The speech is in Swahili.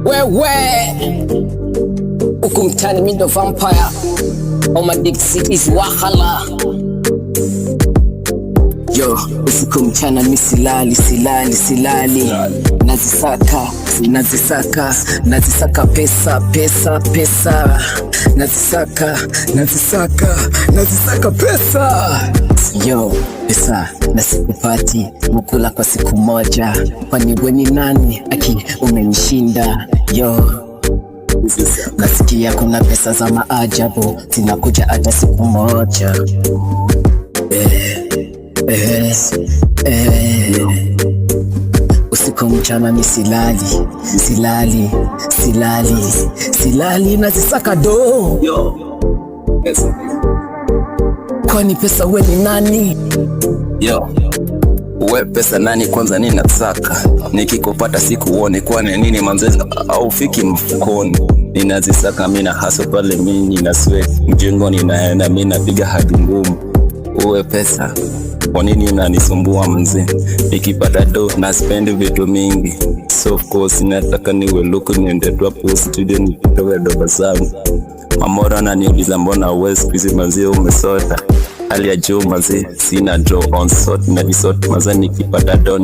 Wewe huku mtani mi ndo vampire. All my dick is wahala. Yo, usiku mchana mi silali. Nazisaka pesa. Nazisaka pesa. Yo, pesa na sikupati, mkula kwa siku moja. Kwani wewe ni nani? Aki umenishinda. Yo, nasikia kuna pesa za maajabu zinakuja hata siku moja. Usiku mchana mi silali nazisaka do. Kwani pesa we ni nani? Yo, we pesa nani kwanza nini nataka? Nikikupata sikuone kwani nini manzeza au fiki mfukoni. Ninazisaka mina haso pale mini na sweat mjengoni naenda mina piga hadi ngumu. Uwe pesa kwa nini unanisumbua mzee? Nikipata do na spend vitu mingi. So of course nataka niwe luku niende hapo studio nipitoe doba zangu. Mamora ananiuliza mbona uwezi kizi manzee umesota. Hali ya juu manzee sina draw on sort na disort manzee nikipata do